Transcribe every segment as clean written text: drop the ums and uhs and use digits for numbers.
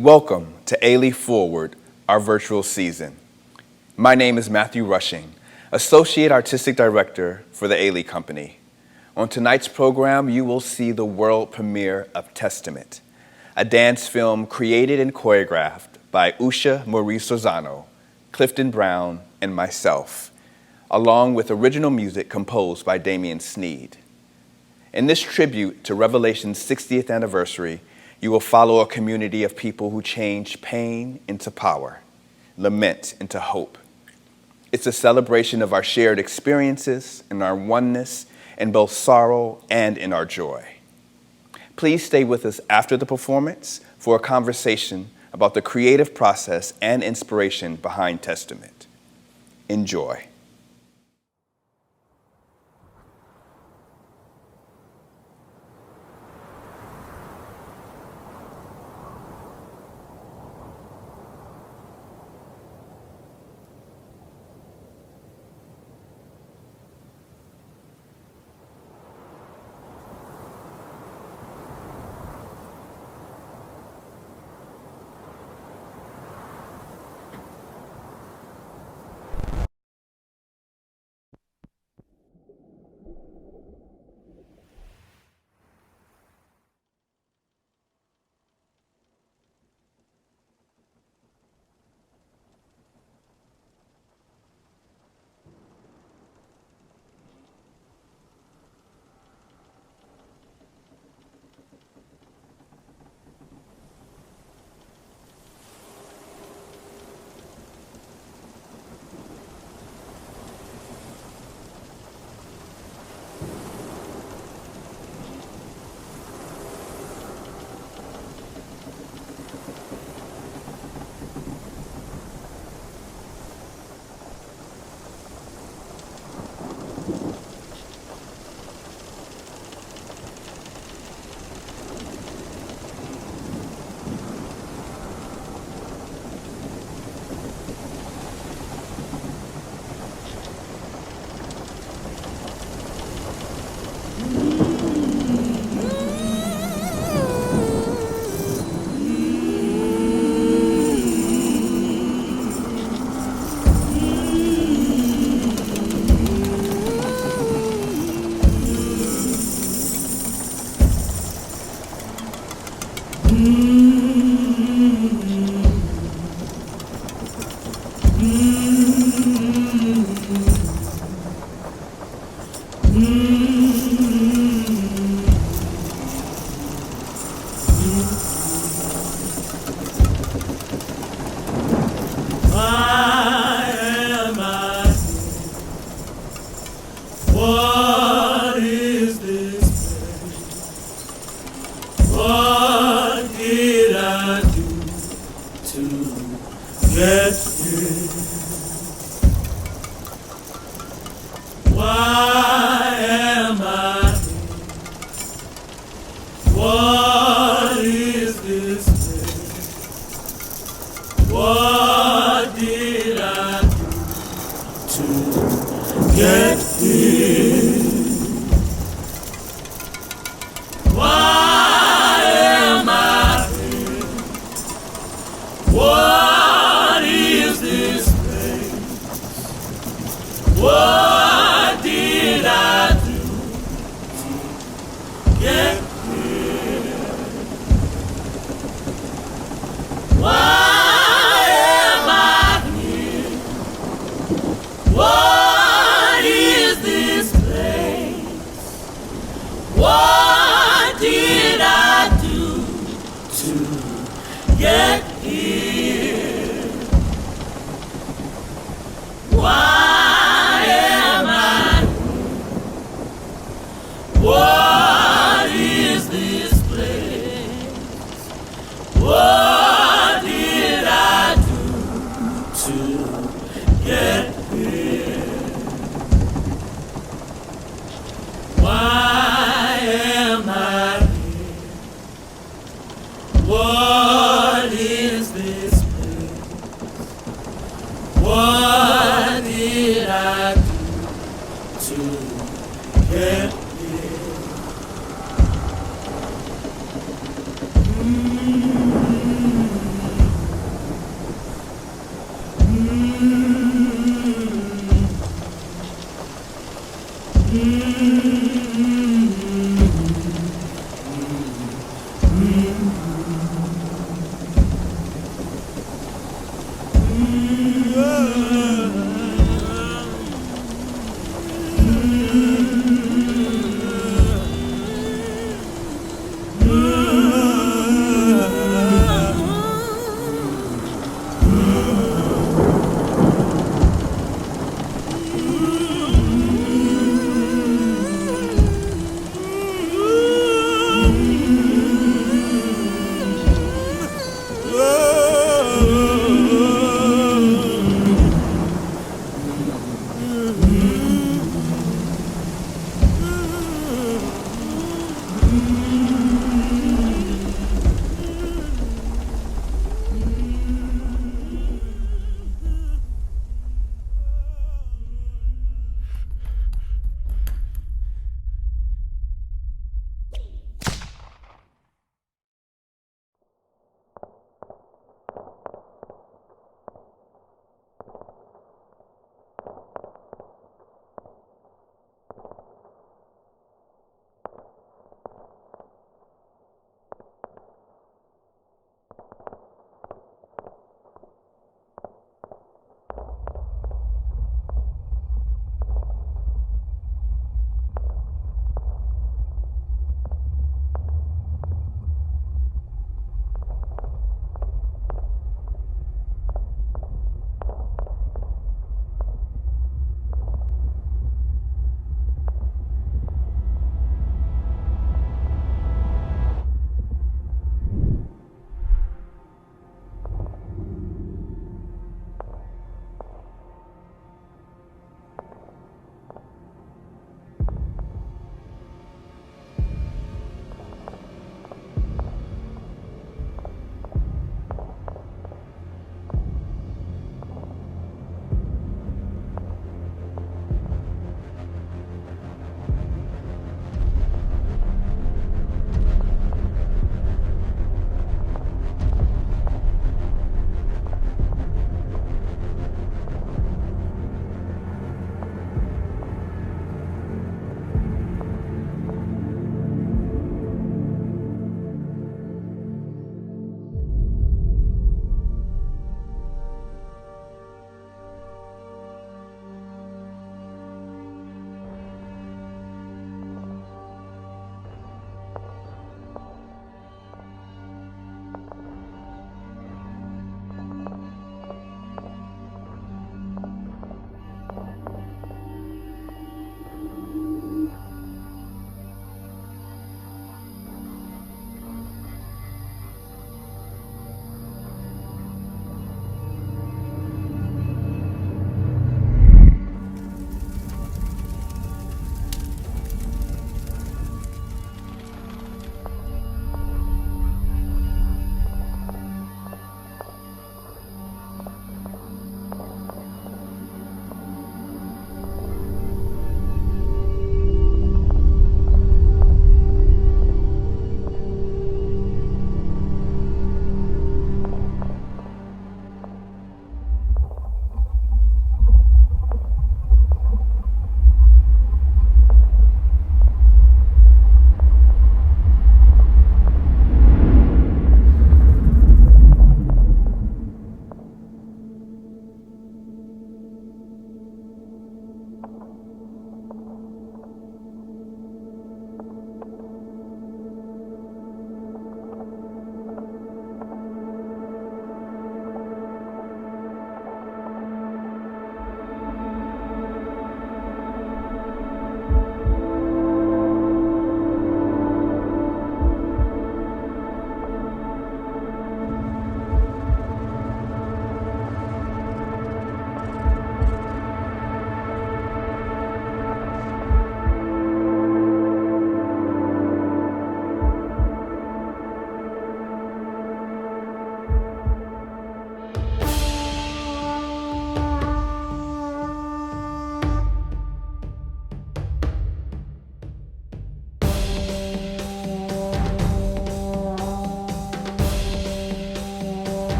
Welcome to Ailey Forward, our virtual season. My name is Matthew Rushing, Associate Artistic Director for the Ailey Company. On tonight's program, you will see the world premiere of Testament, a dance film created and choreographed by Yusha-Marie Sorzano, Clifton Brown, and myself, along with original music composed by Damien Sneed. In this tribute to Revelation's 60th anniversary, you will follow a community of people who change pain into power, lament into hope. It's a celebration of our shared experiences and our oneness in both sorrow and in our joy. Please stay with us after the performance for a conversation about the creative process and inspiration behind Testament. Enjoy.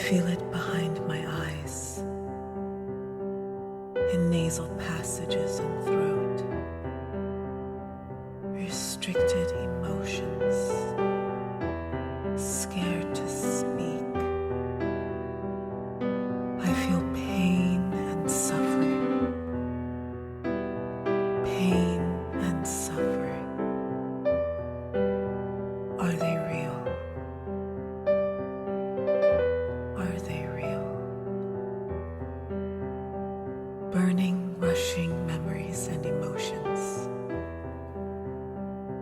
feel it behind my eyes, in nasal passages and throat, restricted emotions, scared to speak. I feel pain and suffering, pain and suffering. Are they real? Are they real? Burning, rushing memories and emotions.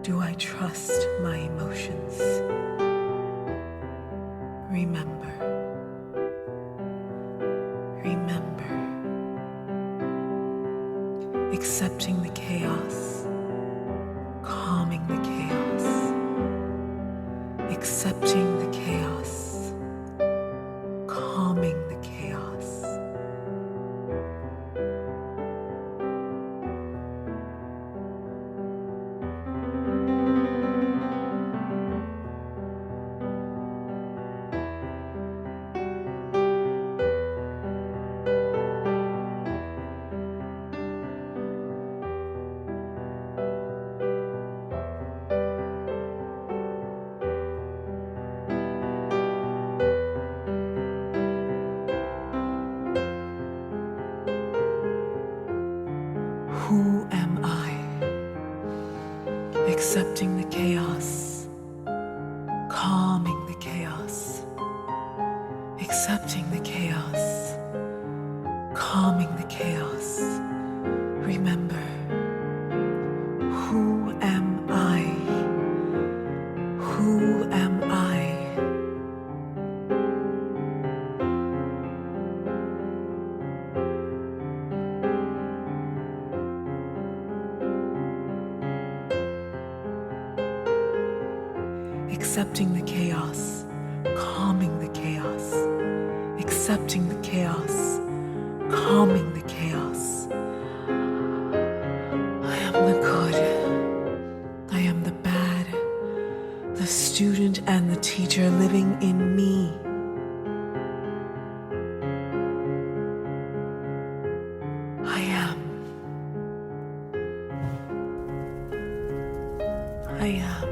Do I trust my emotions? Remember. Remember. Accepting the chaos, calming the chaos. Accepting the chaos, calming the chaos. Who am I? Accepting the chaos, calming the chaos. Accepting the chaos, calming the chaos. Remember, who am I? Who am I? Accepting the chaos, calming the chaos. Accepting the chaos, calming the chaos. I am the good. I am the bad. The student and the teacher living in me. I am. I am.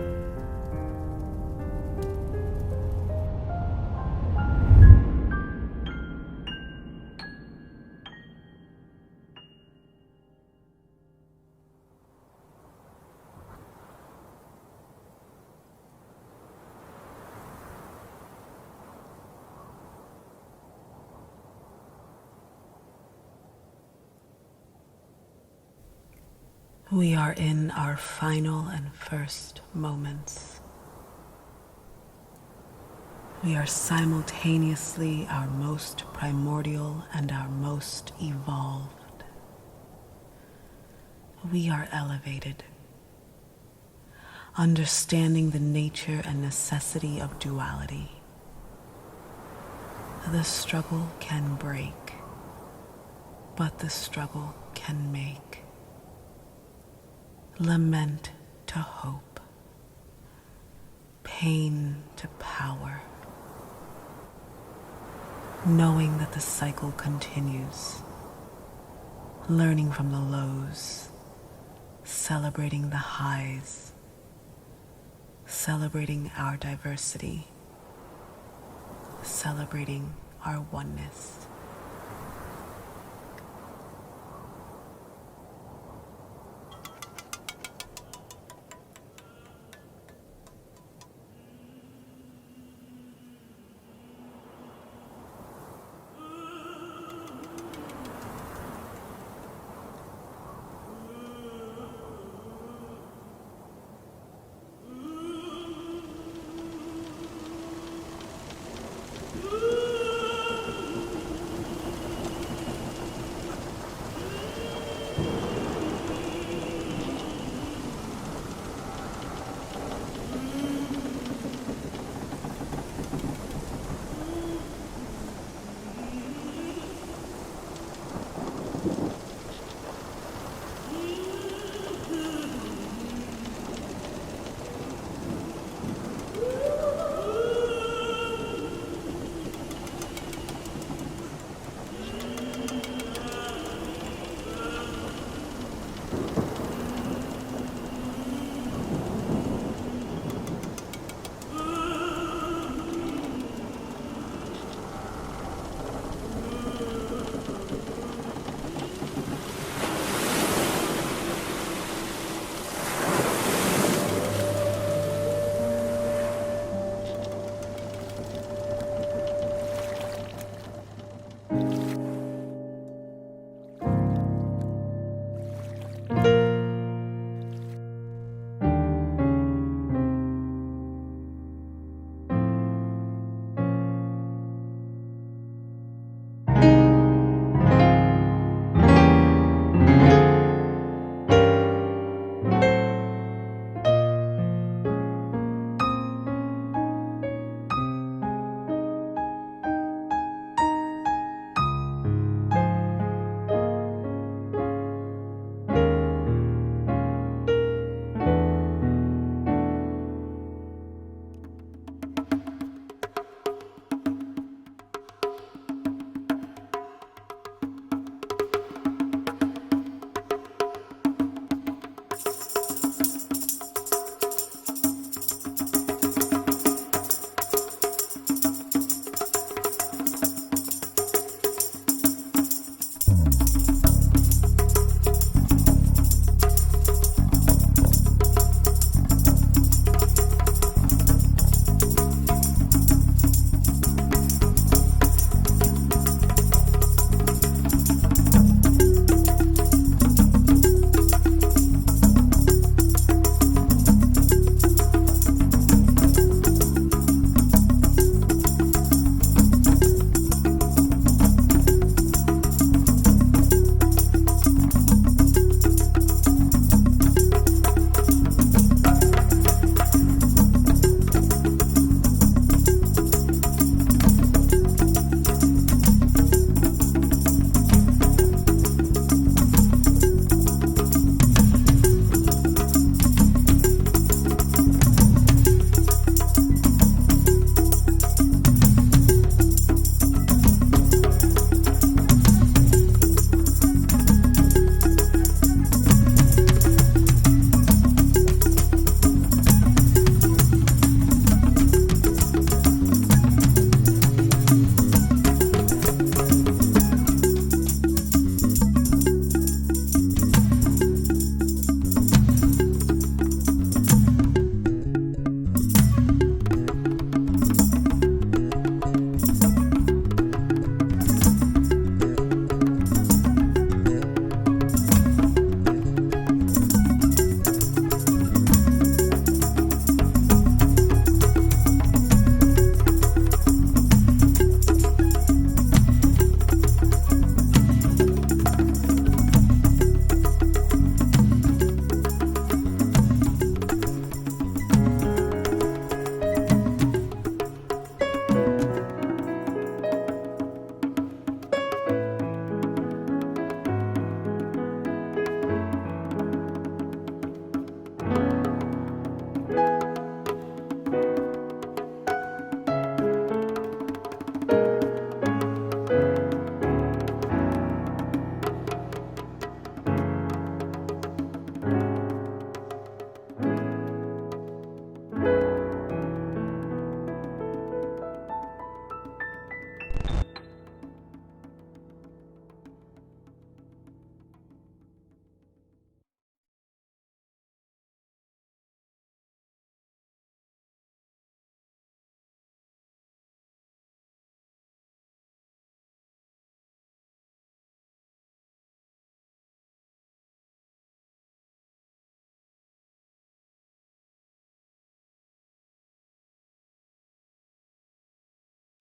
We are in our final and first moments. We are simultaneously our most primordial and our most evolved. We are elevated, understanding the nature and necessity of duality. The struggle can break, but the struggle can make. Lament to hope, pain to power, knowing that the cycle continues, learning from the lows, celebrating the highs, celebrating our diversity, celebrating our oneness.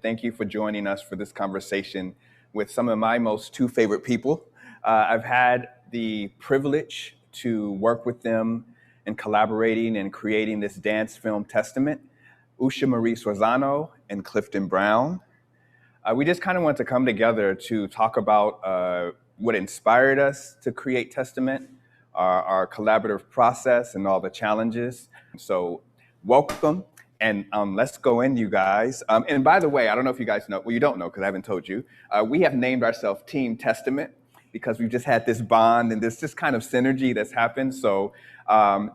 Thank you for joining us for this conversation with some of my most two favorite people. I've had the privilege to work with them in collaborating and creating this dance film Testament, Yusha-Marie Sorzano and Clifton Brown. We just kind of want to come together to talk about what inspired us to create Testament, our collaborative process, and all the challenges. So, welcome, and let's go in, you guys. And by the way, I don't know if you guys know, well, you don't know because I haven't told you. We have named ourselves Team Testament because we've just had this bond and this just kind of synergy that's happened. So,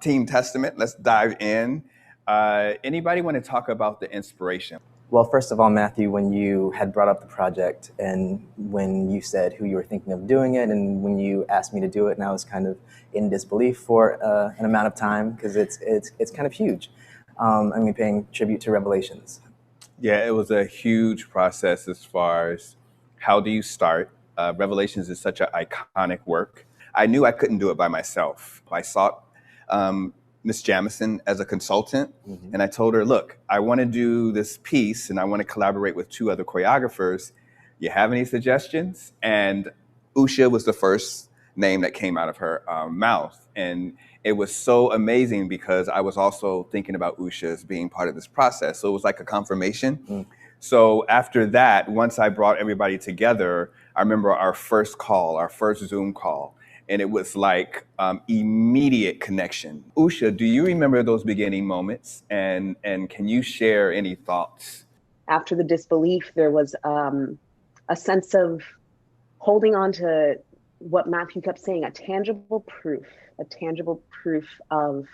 Team Testament, let's dive in. Anybody want to talk about the inspiration? Well, first of all, Matthew, when you had brought up the project and when you said who you were thinking of doing it and when you asked me to do it, and I was kind of in disbelief for an amount of time because it's kind of huge. Paying tribute to Revelations. Yeah, it was a huge process as far as how do you start. Revelations is such an iconic work. I knew I couldn't do it by myself. I sought Miss Jamison as a consultant, and I told her, look, I want to do this piece and I want to collaborate with two other choreographers. You have any suggestions? And Usha was the first name that came out of her mouth. And it was so amazing because I was also thinking about Usha as being part of this process. So it was like a confirmation. So after that, once I brought everybody together, I remember our first call, our first Zoom call. And it was like immediate connection. Usha, do you remember those beginning moments? And can you share any thoughts? After the disbelief, there was a sense of holding on to what Matthew kept saying, a tangible proof of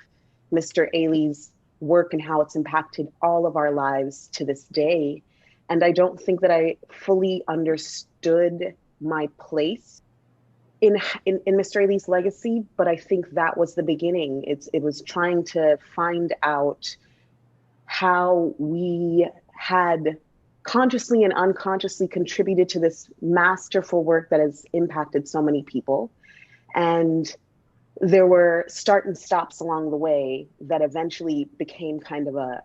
Mr. Ailey's work and how it's impacted all of our lives to this day. And I don't think that I fully understood my place in Mr. Ailey's legacy, but I think that was the beginning. It was trying to find out how we had consciously and unconsciously contributed to this masterful work that has impacted so many people. And there were start and stops along the way that eventually became kind of a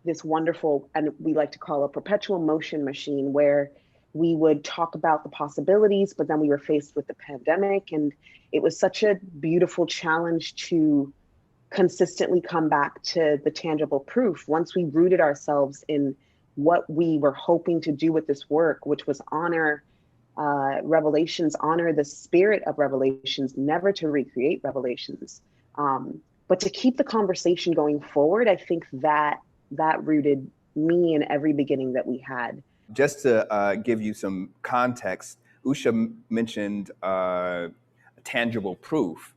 this wonderful, and we like to call a perpetual motion machine, where we would talk about the possibilities, but then we were faced with the pandemic. And it was such a beautiful challenge to consistently come back to the tangible proof. Once we rooted ourselves in what we were hoping to do with this work, which was honor Revelations, honor the spirit of Revelations, never to recreate Revelations, but to keep the conversation going forward. I think that rooted me in every beginning that we had. Just to give you some context, Usha mentioned tangible proof.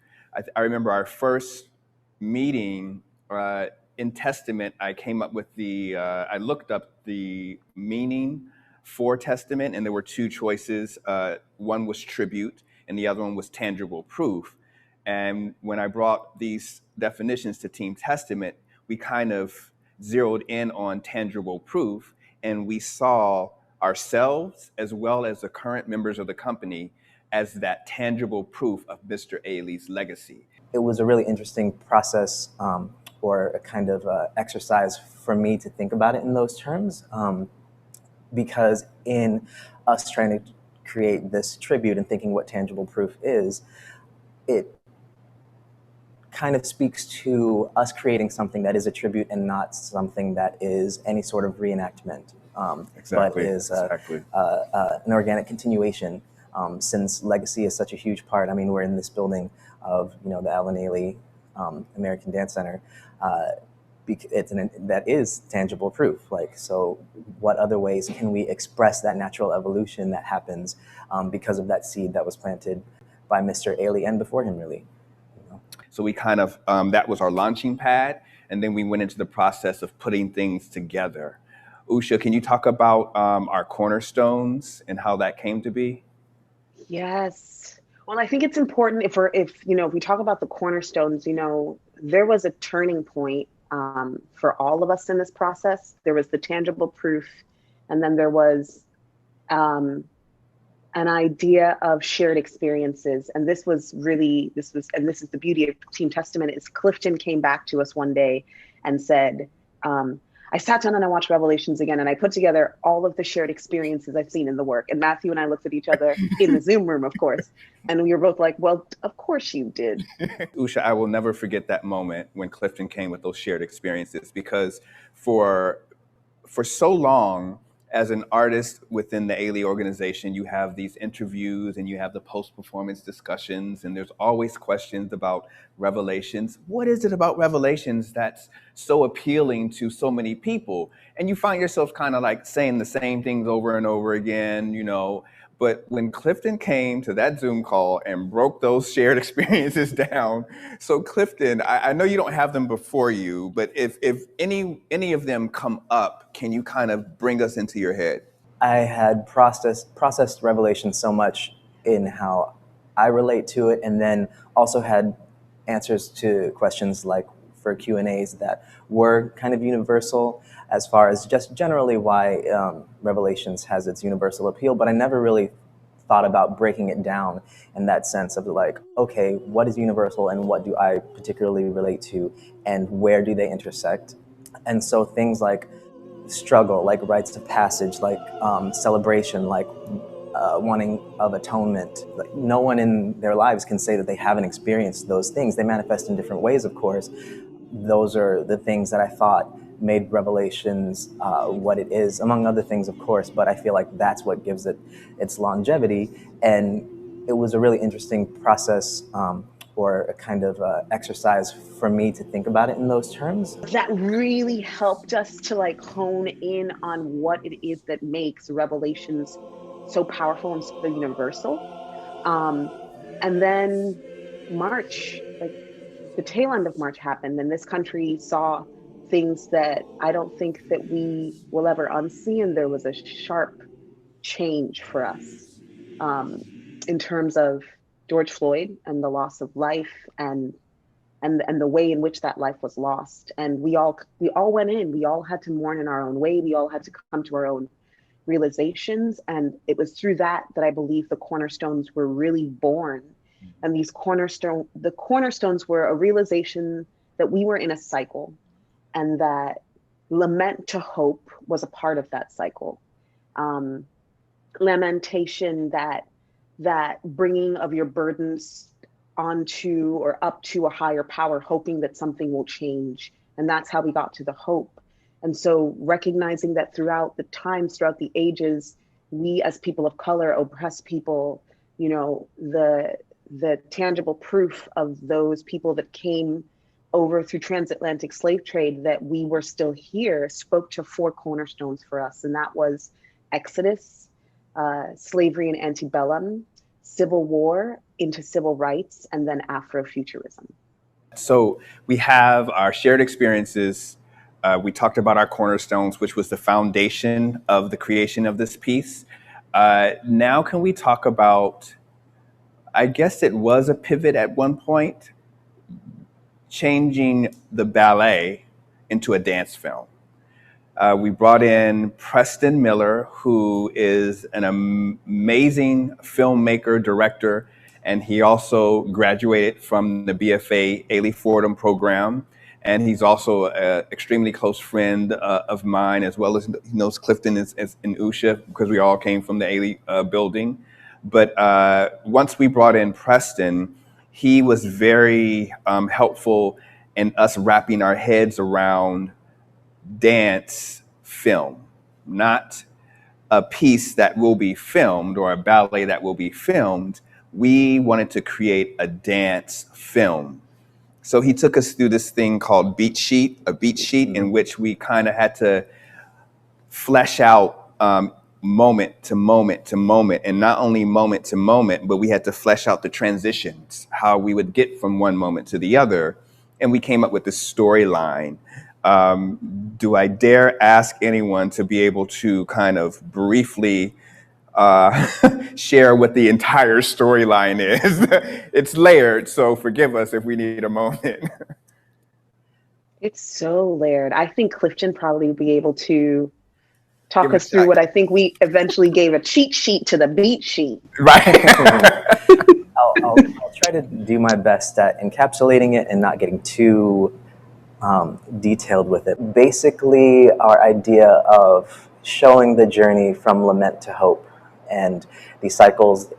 I remember our first meeting in Testament. I came up with I looked up the meaning for Testament, and there were two choices. One was tribute, and the other one was tangible proof. And when I brought these definitions to Team Testament, we kind of zeroed in on tangible proof. And we saw ourselves, as well as the current members of the company, as that tangible proof of Mr. Ailey's legacy. It was a really interesting process or a kind of exercise for me to think about it in those terms, because in us trying to create this tribute and thinking what tangible proof is, it kind of speaks to us creating something that is a tribute and not something that is any sort of reenactment, but is an organic continuation. Since legacy is such a huge part, we're in this building of the Alvin Ailey American Dance Center. That is tangible proof. So what other ways can we express that natural evolution that happens because of that seed that was planted by Mr. Ailey and before him, really? So we kind of, that was our launching pad. And then we went into the process of putting things together. Usha, can you talk about our cornerstones and how that came to be? Yes. Well, I think it's important if we talk about the cornerstones, there was a turning point for all of us in this process. There was the tangible proof, and then there was an idea of shared experiences. And this is the beauty of Team Testament, is Clifton came back to us one day and said, I sat down and I watched Revelations again, and I put together all of the shared experiences I've seen in the work. And Matthew and I looked at each other in the Zoom room, of course, and we were both like, well, of course you did. Usha, I will never forget that moment when Clifton came with those shared experiences, because for so long, as an artist within the Ailey organization, you have these interviews and you have the post-performance discussions, and there's always questions about Revelations. What is it about Revelations that's so appealing to so many people? And you find yourself kind of like saying the same things over and over again, you know. But when Clifton came to that Zoom call and broke those shared experiences down, so Clifton, I know you don't have them before you, but if any of them come up, can you kind of bring us into your head? I had processed Revelation so much in how I relate to it, and then also had answers to questions like for Q&As that were kind of universal as far as just generally why Revelations has its universal appeal, but I never really thought about breaking it down in that sense of like, okay, what is universal and what do I particularly relate to, and where do they intersect? And so things like struggle, like rites of passage, like celebration, like wanting of atonement. Like, no one in their lives can say that they haven't experienced those things. They manifest in different ways, of course. Those are the things that I thought made Revelations what it is, among other things, of course, but I feel like that's what gives it its longevity. And it was a really interesting process or a kind of exercise for me to think about it in those terms. That really helped us to like hone in on what it is that makes Revelations so powerful and so universal. And then March, like the tail end of March happened, and this country saw things that I don't think that we will ever unsee. And there was a sharp change for us in terms of George Floyd and the loss of life and the way in which that life was lost. And we all went in, we all had to mourn in our own way. We all had to come to our own realizations. And it was through that I believe the cornerstones were really born. And the cornerstones were a realization that we were in a cycle, and that lament to hope was a part of that cycle. Lamentation, that bringing of your burdens onto or up to a higher power, hoping that something will change. And that's how we got to the hope. And so recognizing that throughout the times, throughout the ages, we as people of color, oppressed people, you know, the tangible proof of those people that came over through transatlantic slave trade, that we were still here, spoke to four cornerstones for us. And that was Exodus, slavery and antebellum, Civil War into civil rights, and then Afrofuturism. So we have our shared experiences. We talked about our cornerstones, which was the foundation of the creation of this piece. Now can we talk about, I guess it was a pivot at one point, changing the ballet into a dance film. We brought in Preston Miller, who is an amazing filmmaker, director, and he also graduated from the BFA Ailey Fordham program. And he's also an extremely close friend of mine, as well as he knows Clifton and Usha, because we all came from the Ailey building. But once we brought in Preston, he was very helpful in us wrapping our heads around dance film, not a piece that will be filmed or a ballet that will be filmed. We wanted to create a dance film. So he took us through this thing called a beat sheet in which we kind of had to flesh out moment to moment to moment, and not only moment to moment, but we had to flesh out the transitions, how we would get from one moment to the other. And we came up with this storyline. Do I dare ask anyone to be able to kind of briefly share what the entire storyline is? It's layered, so forgive us if we need a moment. It's so layered. I think Clifton probably would be able to talk Give it us a through shot. what I think we eventually gave a cheat sheet to the beat sheet. Right. I'll try to do my best at encapsulating it and not getting too detailed with it. Basically, our idea of showing the journey from lament to hope and the cycles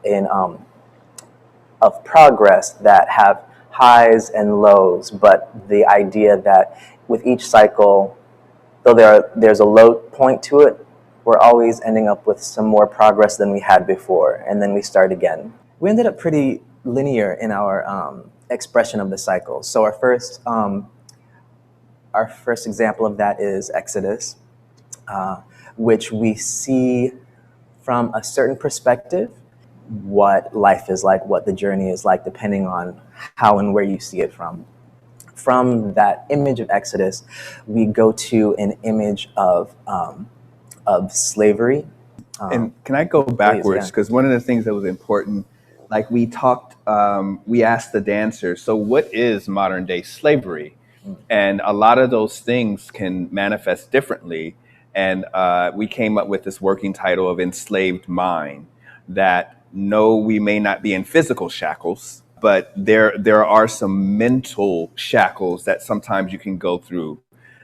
of progress that have highs and lows, but the idea that with each cycle, though there's a low point to it, we're always ending up with some more progress than we had before, and then we start again. We ended up pretty linear in our expression of the cycle. So our first example of that is Exodus, which we see from a certain perspective what life is like, what the journey is like, depending on how and where you see it from. From that image of Exodus, we go to an image of slavery. And can I go backwards? Because one of the things that was important, like we talked, we asked the dancers, so what is modern day slavery? And a lot of those things can manifest differently. And we came up with this working title of Enslaved Mind, that no, we may not be in physical shackles, but there are some mental shackles that sometimes you can go through,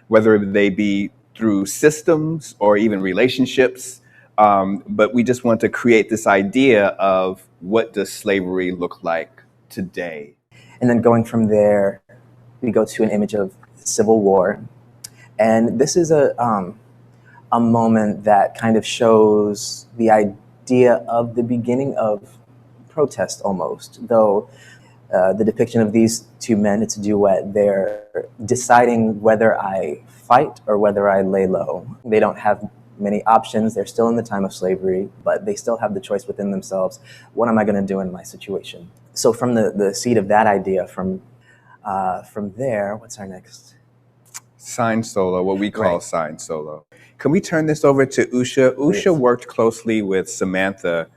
whether they be through systems or even relationships. But we just want to create this idea of what does slavery look like today. And then going from there, we go to an image of civil war. And this is a moment that kind of shows the idea of the beginning of protest almost, though the depiction of these two men, it's a duet, they're deciding whether I fight or whether I lay low. They don't have many options. They're still in the time of slavery, but they still have the choice within themselves. What am I going to do in my situation? So from the seed of that idea, from there, what's our next? Sign solo, what we call sign solo. Can we turn this over to Usha? Usha worked closely with Samantha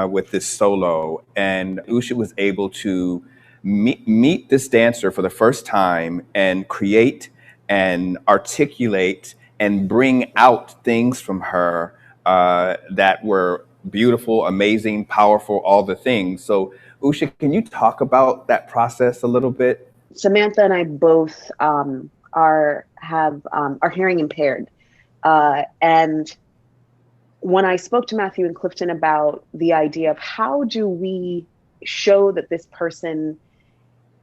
with this solo, and Usha was able to meet this dancer for the first time and create and articulate and bring out things from her that were beautiful, amazing, powerful, all the things. So Usha, can you talk about that process a little bit? Samantha and I both are hearing impaired. And when I spoke to Matthew and Clifton about the idea of how do we show that this person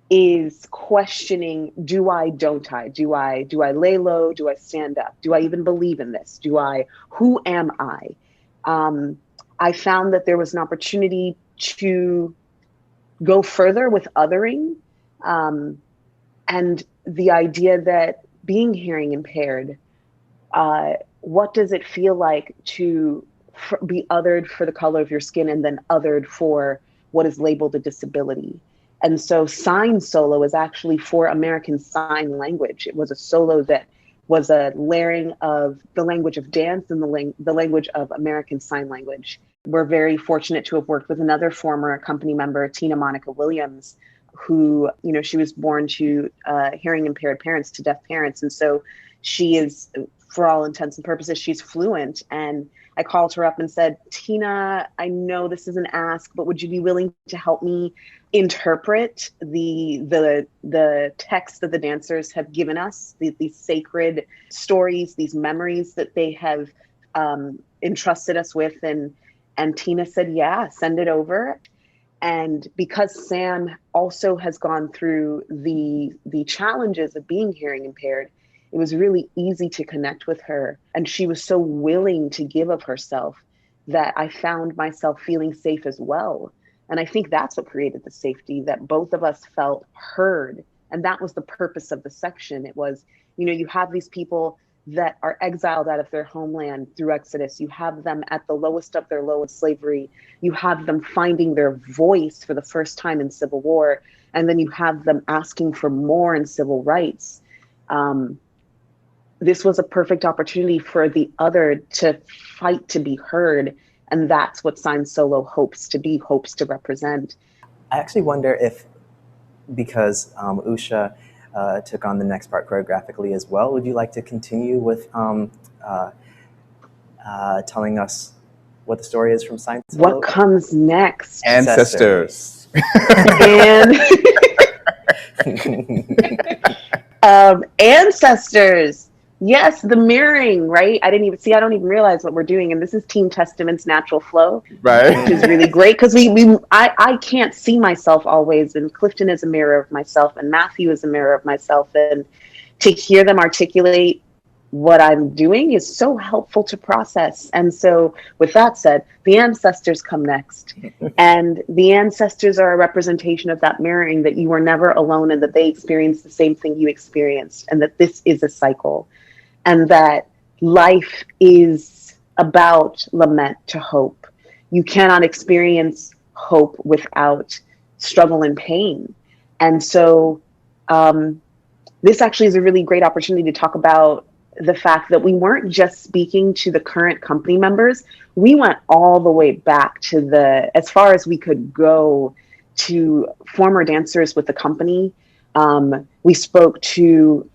is questioning, don't I, do I lay low? Do I stand up? Do I even believe in this? Who am I? I found that there was an opportunity to go further with othering, and the idea that being hearing impaired, what does it feel like to be othered for the color of your skin and then othered for what is labeled a disability? And so Sign Solo is actually for American Sign Language. It was a solo that was a layering of the language of dance and the language of American Sign Language. We're very fortunate to have worked with another former company member, Tina Monica Williams, who, she was born to hearing impaired parents, to deaf parents. And so she is, for all intents and purposes, she's fluent. And I called her up and said, Tina, I know this is an ask, but would you be willing to help me interpret the text that the dancers have given us, these sacred stories, these memories that they have entrusted us with? And Tina said, yeah, send it over. And because Sam also has gone through the challenges of being hearing impaired, it was really easy to connect with her. And she was so willing to give of herself that I found myself feeling safe as well. And I think that's what created the safety, that both of us felt heard. And that was the purpose of the section. It was, you have these people that are exiled out of their homeland through Exodus. You have them at the lowest of their lowest slavery. You have them finding their voice for the first time in Civil War. And then you have them asking for more in civil rights. This was a perfect opportunity for the other to fight to be heard. And that's what Sign Solo hopes to represent. I actually wonder if, because Usha took on the next part choreographically as well, would you like to continue with telling us what the story is from Sign Solo? What comes next? Ancestors. And Ancestors. Yes, the mirroring, right? I don't even realize what we're doing. And this is Team Testament's natural flow, which is really Right. great because I can't see myself always. And Clifton is a mirror of myself, and Matthew is a mirror of myself. And to hear them articulate what I'm doing is so helpful to process. And so, with that said, the ancestors come next. And the ancestors are a representation of that mirroring, that you were never alone and that they experienced the same thing you experienced, and that this is a cycle, and that life is about lament to hope. You cannot experience hope without struggle and pain. And so, this actually is a really great opportunity to talk about the fact that we weren't just speaking to the current company members. We went all the way back to as far as we could go, to former dancers with the company. We spoke to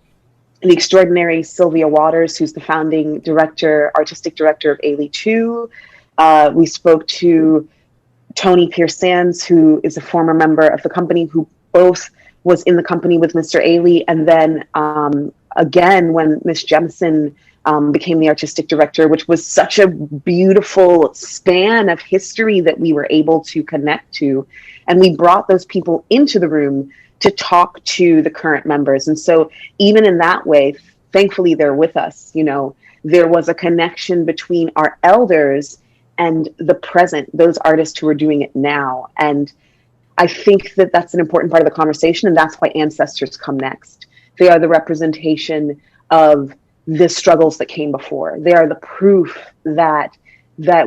the extraordinary Sylvia Waters, who's the founding artistic director of Ailey 2. We spoke to Tony Pierce-Sands, who is a former member of the company, who both was in the company with Mr. Ailey, and then again when Miss Jemison became the artistic director, which was such a beautiful span of history that we were able to connect to. And we brought those people into the room to talk to the current members. And so even in that way, thankfully they're with us. There was a connection between our elders and the present, those artists who are doing it now. And I think that that's an important part of the conversation, and that's why ancestors come next. They are the representation of the struggles that came before. They are the proof that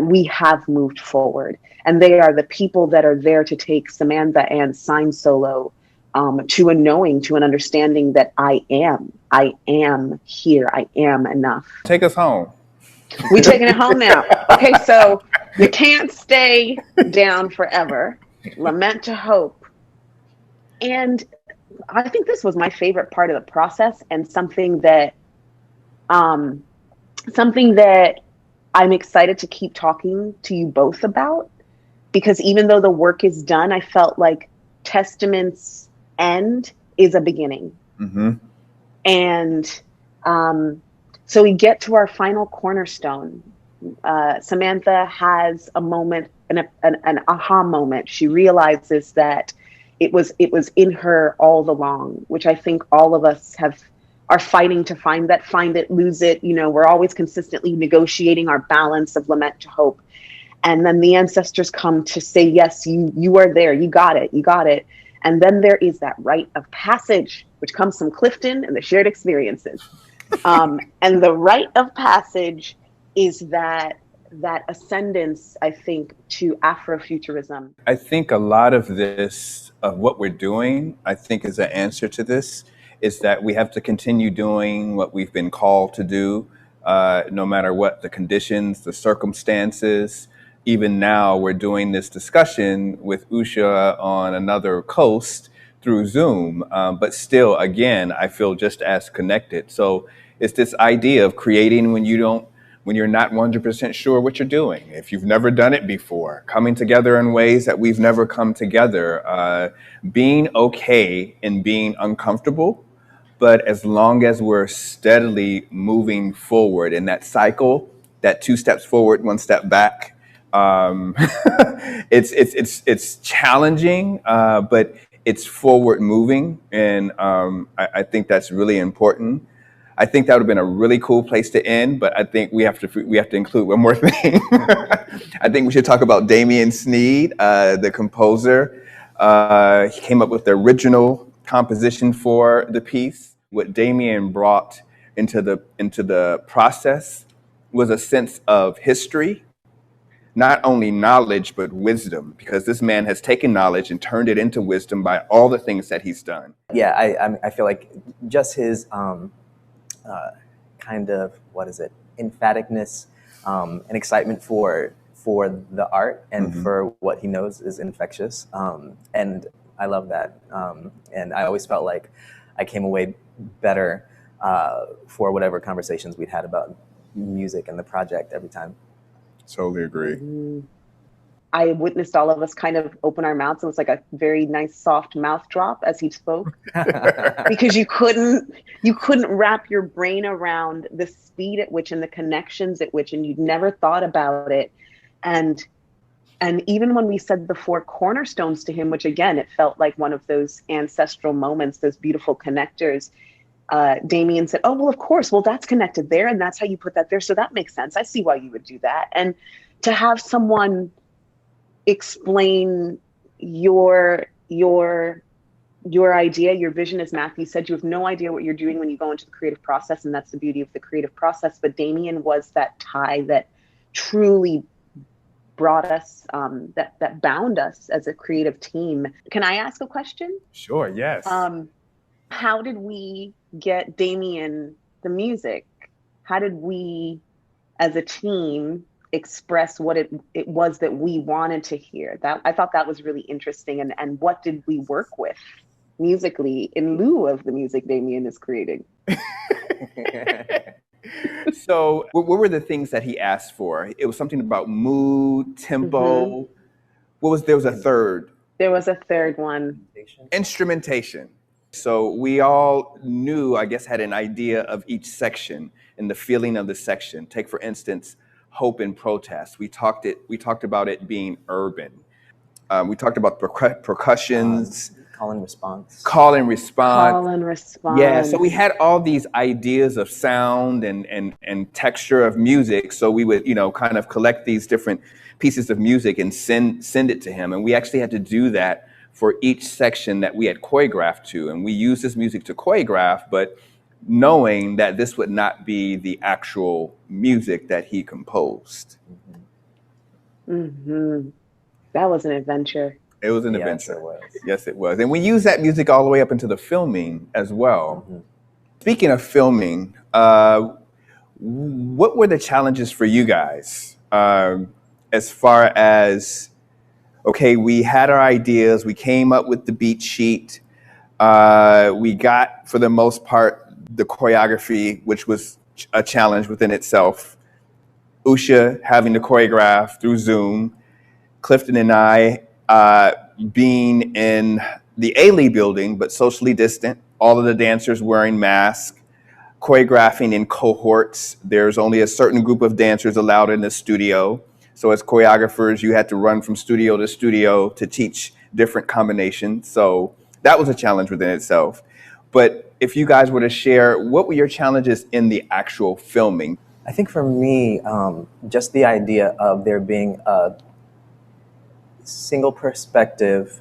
we have moved forward, and they are the people that are there to take Samantha Ann's sign solo to a knowing, to an understanding that I am here, I am enough. Take us home. We taking it home now. Okay, so you can't stay down forever. Lament to hope. And I think this was my favorite part of the process, and something that I'm excited to keep talking to you both about, because even though the work is done, I felt like Testament's end is a beginning. Mm-hmm. And so we get to our final cornerstone. Samantha has a moment, an aha moment. She realizes that it was in her all along, which I think all of us are fighting to find it, lose it. We're always consistently negotiating our balance of lament to hope. And then the ancestors come to say, yes, you are there. You got it. And then there is that rite of passage, which comes from Clifton and the shared experiences. And the rite of passage is that ascendance, I think, to Afrofuturism. I think a lot of what we're doing, I think is an answer to this, is that we have to continue doing what we've been called to do, no matter what the conditions, the circumstances. Even now, we're doing this discussion with Usha on another coast through Zoom, but still, again, I feel just as connected. So it's this idea of creating when you're not 100% sure what you're doing. If you've never done it before, coming together in ways that we've never come together, being okay in being uncomfortable, but as long as we're steadily moving forward in that cycle, that 2 steps forward, 1 step back, it's challenging, but it's forward moving, and I think that's really important. I think that would have been a really cool place to end, but I think we have to include one more thing. I think we should talk about Damien Sneed, the composer. He came up with the original composition for the piece. What Damien brought into the process was a sense of history, not only knowledge, but wisdom, because this man has taken knowledge and turned it into wisdom by all the things that he's done. Yeah, I feel like just his kind of, emphaticness and excitement for the art and for what he knows is infectious. And I love that. And I always felt like I came away better for whatever conversations we'd had about music and the project every time. Totally agree. I witnessed all of us kind of open our mouths. It was like a very nice, soft mouth drop as he spoke, because you couldn't you couldn't wrap your brain around the speed at which and the connections at which, and you'd never thought about it. And even when we said the four cornerstones to him, which again, it felt like one of those ancestral moments, those beautiful connectors, Damien said, oh, well, of course, well, that's connected there. And that's how you put that there. So that makes sense. I see why you would do that. And to have someone explain your idea, your vision, as Matthew said, you have no idea what you're doing when you go into the creative process. And that's the beauty of the creative process. But Damien was that tie that truly brought us, that bound us as a creative team. Can I ask a question? Sure, yes. How did we get Damien the music? How did we, as a team, express what it was that we wanted to hear? That I thought that was really interesting. And what did we work with musically in lieu of the music Damien is creating? So what were the things that he asked for? It was something about mood, tempo. There was a third. There was a third one. Instrumentation. So we all knew, I guess, had an idea of each section and the feeling of the section. Take, for instance, Hope and Protest. We talked about it being urban. We talked about percussions. Call and response. Call and response. Yeah, so we had all these ideas of sound and texture of music. So we would, kind of collect these different pieces of music and send it to him. And we actually had to do that for each section that we had choreographed to. And we used this music to choreograph, but knowing that this would not be the actual music that he composed. Mm-hmm. That was an adventure. It was an adventure. It was. Yes, it was. And we used that music all the way up into the filming as well. Mm-hmm. Speaking of filming, what were the challenges for you guys as far as, okay, we had our ideas, we came up with the beat sheet, we got, for the most part, the choreography, which was a challenge within itself. Usha having to choreograph through Zoom, Clifton and I being in the Ailey building, but socially distant, all of the dancers wearing masks, choreographing in cohorts. There's only a certain group of dancers allowed in the studio. So as choreographers, you had to run from studio to studio to teach different combinations. So that was a challenge within itself. But if you guys were to share, what were your challenges in the actual filming? I think for me, just the idea of there being a single perspective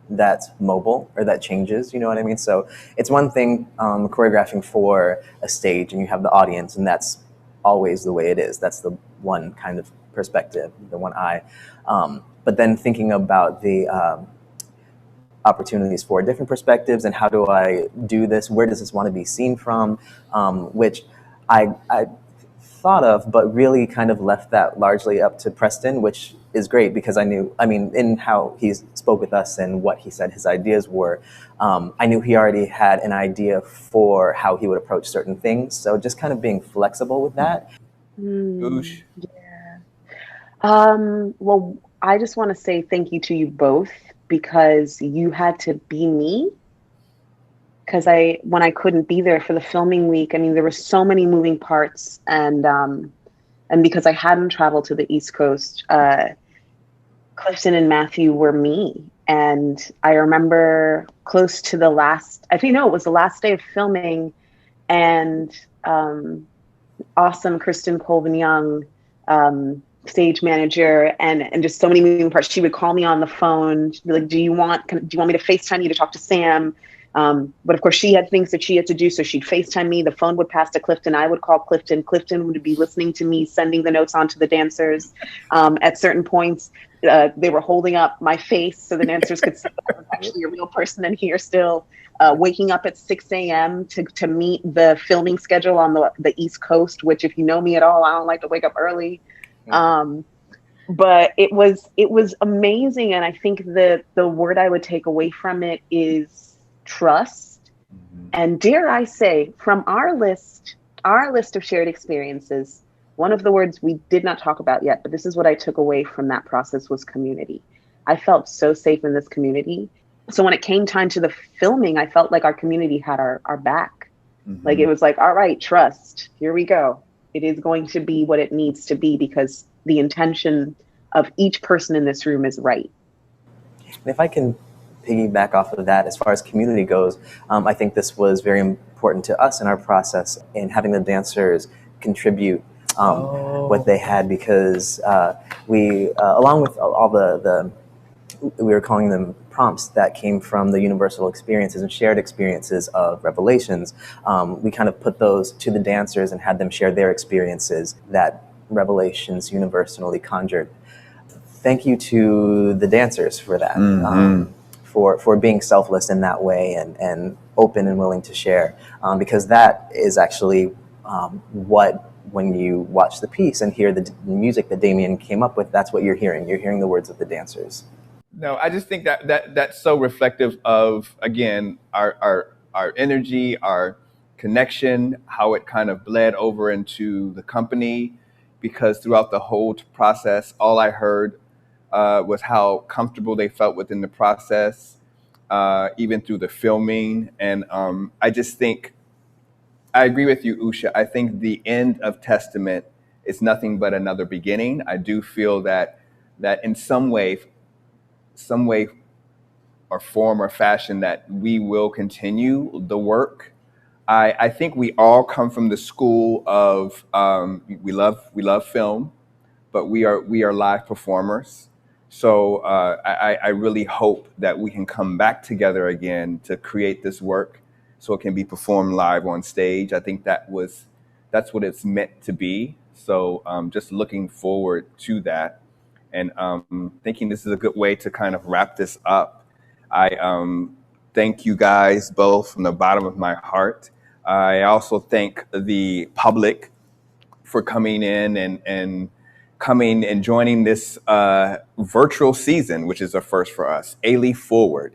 that's mobile or that changes, you know what I mean? So it's one thing choreographing for a stage and you have the audience and that's always the way it is. That's the one kind of perspective, the one eye. But then thinking about the opportunities for different perspectives and how do I do this? Where does this want to be seen from? Which I thought of, but really kind of left that largely up to Preston, which is great because in how he spoke with us and what he said his ideas were, I knew he already had an idea for how he would approach certain things. So just kind of being flexible with that. Yeah. Well, I just want to say thank you to you both because you had to be me. Because when I couldn't be there for the filming week, there were so many moving parts, and because I hadn't traveled to the East Coast, Clifton and Matthew were me. And I remember close to the last, it was the last day of filming, and awesome Kristen Colvin Young, stage manager, and just so many moving parts. She would call me on the phone. She'd be like, do you want me to FaceTime you to talk to Sam? But of course she had things that she had to do. So she'd FaceTime me. The phone would pass to Clifton. I would call Clifton. Clifton would be listening to me, sending the notes on to the dancers. At certain points, they were holding up my face so the dancers could see that I was actually a real person in here still. Waking up at 6 a.m. to meet the filming schedule on the East Coast, which if you know me at all, I don't like to wake up early. But it was amazing. And I think that the word I would take away from it is trust. And dare I say, from our list of shared experiences, one of the words we did not talk about yet, but this is what I took away from that process, was community. I felt so safe in this community. So when it came time to the filming, I felt like our community had our back. Like, it was like, all right, trust, here we go. It is going to be what it needs to be because the intention of each person in this room is right. And if I can piggyback off of that, as far as community goes, I think this was very important to us in our process in having the dancers contribute what they had, because we, along with all the we were calling them prompts that came from the universal experiences and shared experiences of Revelations, we kind of put those to the dancers and had them share their experiences that Revelations universally conjured. Thank you to the dancers for that, for being selfless in that way and open and willing to share, because that is actually what, when you watch the piece and hear the music that Damien came up with, that's what you're hearing. You're hearing the words of the dancers. No, I just think that's so reflective of, again, our energy, our connection, how it kind of bled over into the company, because throughout the whole process, all I heard was how comfortable they felt within the process, even through the filming. And I just think, I agree with you, Usha. I think the end of Testament is nothing but another beginning. I do feel that in some way or form or fashion, that we will continue the work. I think we all come from the school of we love film, but we are live performers. So I really hope that we can come back together again to create this work so it can be performed live on stage. I think that's what it's meant to be. So just looking forward to that, and thinking this is a good way to kind of wrap this up. I thank you guys both from the bottom of my heart. I also thank the public for coming in and coming and joining this virtual season, which is a first for us. Ailey Forward.